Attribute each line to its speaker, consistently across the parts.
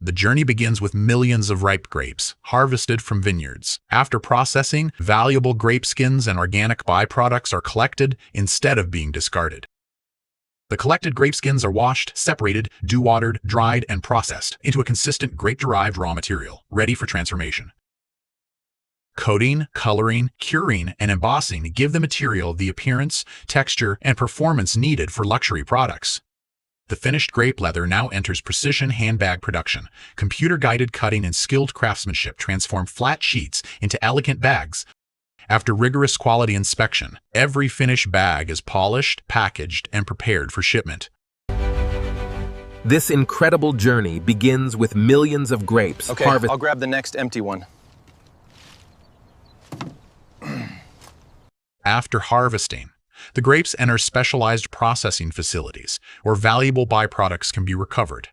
Speaker 1: The journey begins with millions of ripe grapes, harvested from vineyards. After processing, valuable grape skins and organic byproducts are collected instead of being discarded. The collected grape skins are washed, separated, dewatered, dried, and processed into a consistent grape-derived raw material, ready for transformation. Coating, coloring, curing, and embossing give the material the appearance, texture, and performance needed for luxury products. The finished grape leather now enters precision handbag production. Computer-guided cutting and skilled craftsmanship transform flat sheets into elegant bags. After rigorous quality inspection, every finished bag is polished, packaged, and prepared for shipment.
Speaker 2: This incredible journey begins with millions of grapes harvested.
Speaker 3: I'll grab the next empty one.
Speaker 1: After harvesting, the grapes enter specialized processing facilities, where valuable byproducts can be recovered.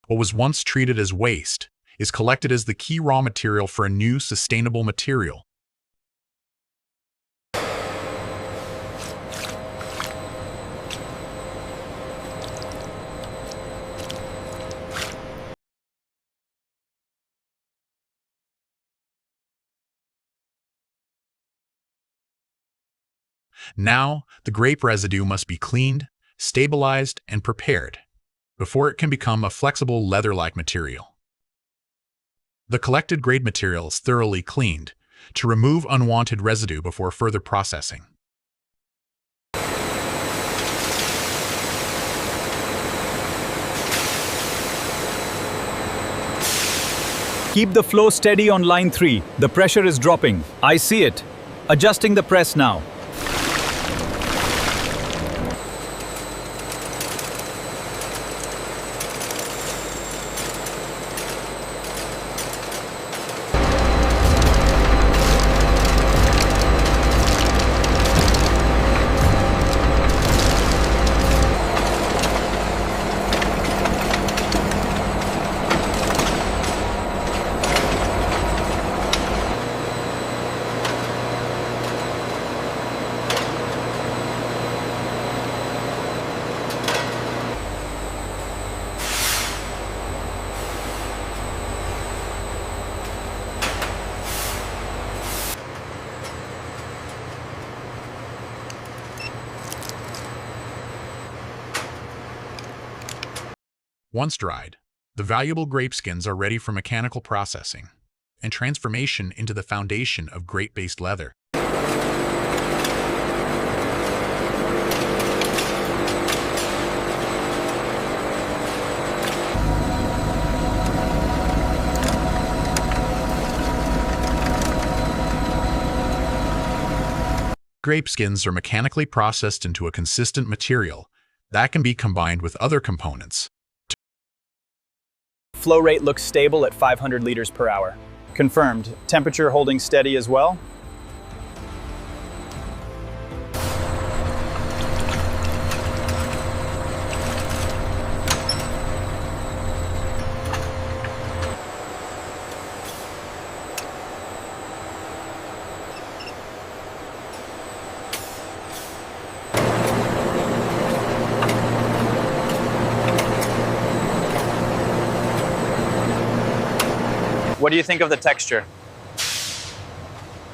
Speaker 1: What was once treated as waste is collected as the key raw material for a new sustainable material. Now, the grape residue must be cleaned, stabilized, and prepared before it can become a flexible leather-like material. The collected grape material is thoroughly cleaned to remove unwanted residue before further processing.
Speaker 4: Keep the flow steady on line 3. The pressure is dropping. I see it. Adjusting the press now.
Speaker 1: Once dried, the valuable grape skins are ready for mechanical processing and transformation into the foundation of grape-based leather. Grape skins are mechanically processed into a consistent material that can be combined with other components.
Speaker 4: Flow rate looks stable at 500 liters per hour. Confirmed. Temperature holding steady as well. What do you think of the texture?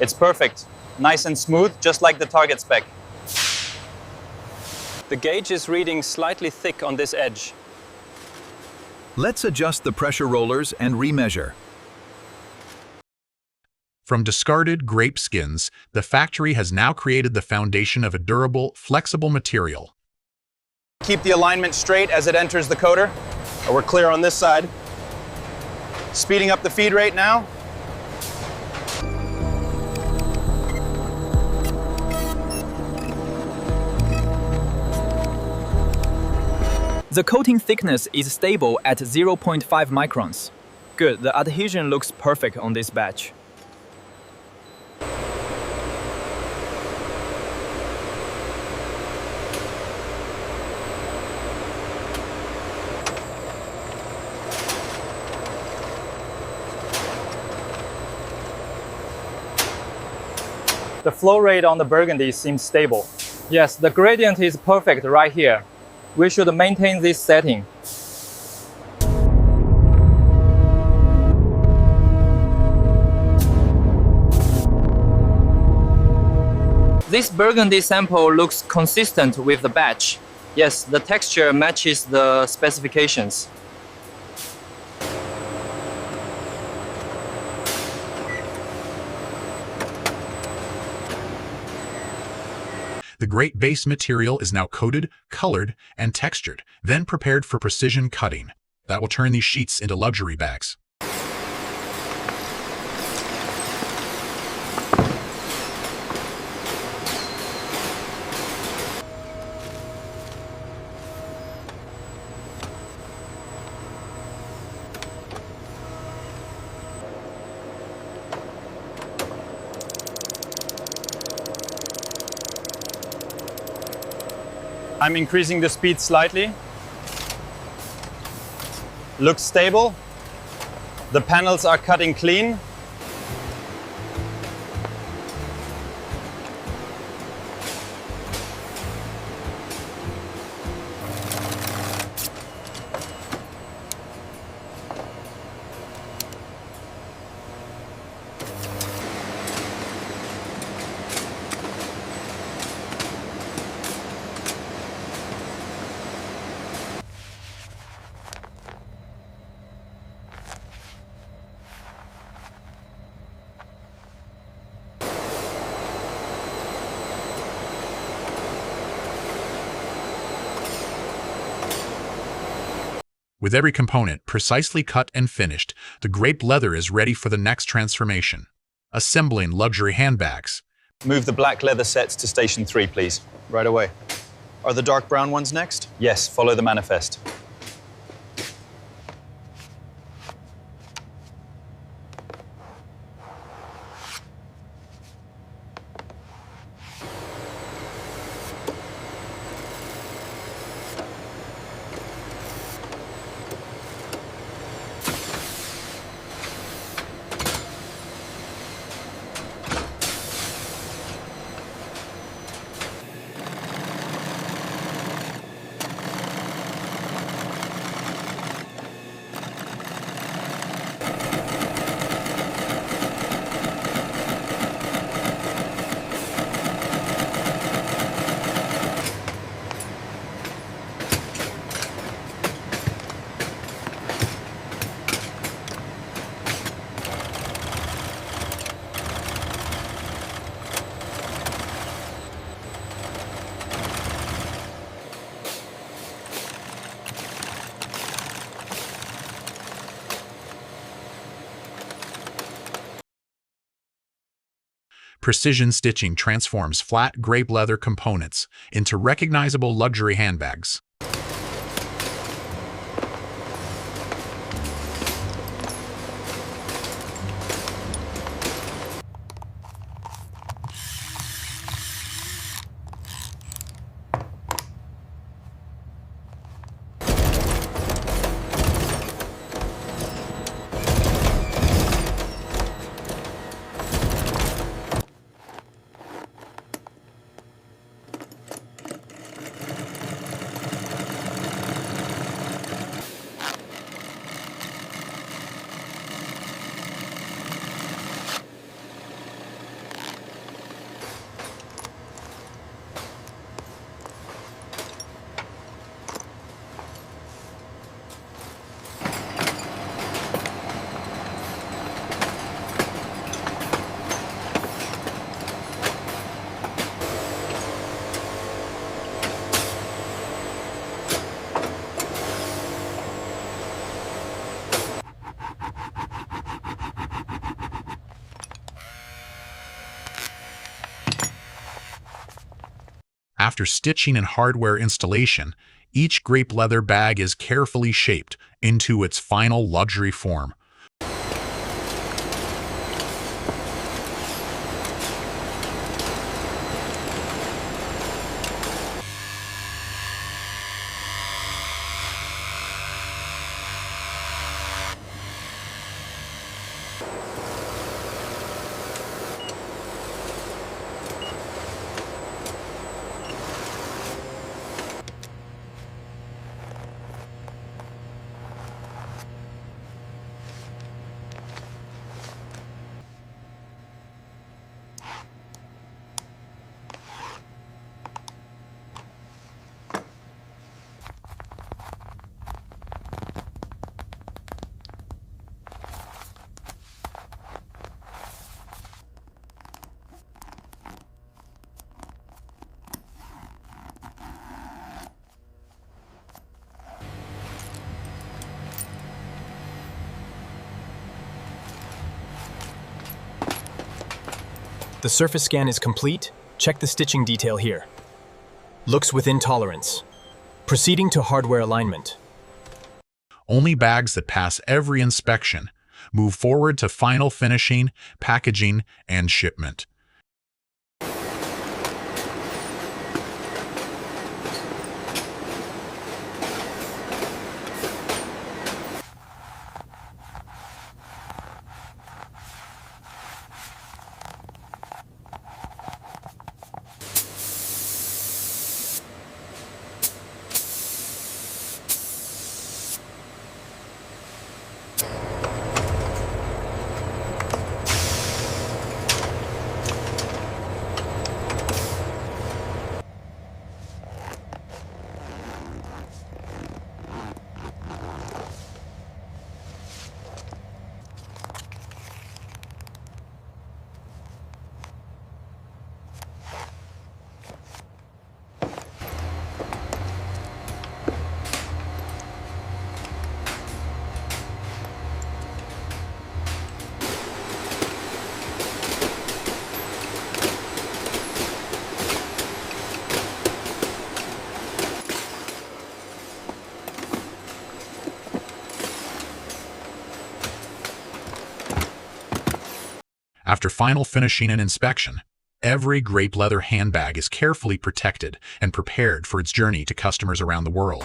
Speaker 4: It's perfect. Nice and smooth, just like the target spec. The gauge is reading slightly thick on this edge.
Speaker 5: Let's adjust the pressure rollers and remeasure.
Speaker 1: From discarded grape skins, the factory has now created the foundation of a durable, flexible material.
Speaker 3: Keep the alignment straight as it enters the coater. We're clear on this side. Speeding up the feed rate now.
Speaker 4: The coating thickness is stable at 0.5 microns. Good, the adhesion looks perfect on this batch.
Speaker 6: The flow rate on the burgundy seems stable. Yes, the gradient is perfect right here. We should maintain this setting. This burgundy sample looks consistent with the batch. Yes, the texture matches the specifications.
Speaker 1: The grape-based material is now coated, colored, and textured, then prepared for precision cutting. That will turn these sheets into luxury bags.
Speaker 3: I'm increasing the speed slightly. Looks stable. The panels are cutting clean.
Speaker 1: With every component precisely cut and finished, the grape leather is ready for the next transformation. Assembling luxury handbags.
Speaker 3: Move the black leather sets to station 3, please. Right away. Are the dark brown ones next? Yes, follow the manifest.
Speaker 1: Precision stitching transforms flat grape leather components into recognizable luxury handbags. After stitching and hardware installation, each grape leather bag is carefully shaped into its final luxury form.
Speaker 7: The surface scan is complete. Check the stitching detail here. Looks within tolerance. Proceeding to hardware alignment.
Speaker 1: Only bags that pass every inspection move forward to final finishing, packaging, and shipment. After final finishing and inspection, every grape leather handbag is carefully protected and prepared for its journey to customers around the world.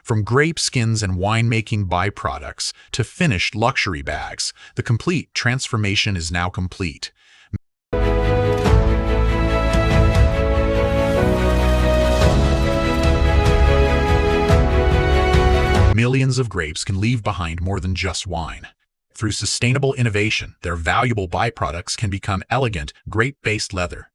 Speaker 1: From grape skins and winemaking byproducts to finished luxury bags, the complete transformation is now complete. Millions of grapes can leave behind more than just wine. Through sustainable innovation, their valuable byproducts can become elegant, grape-based leather.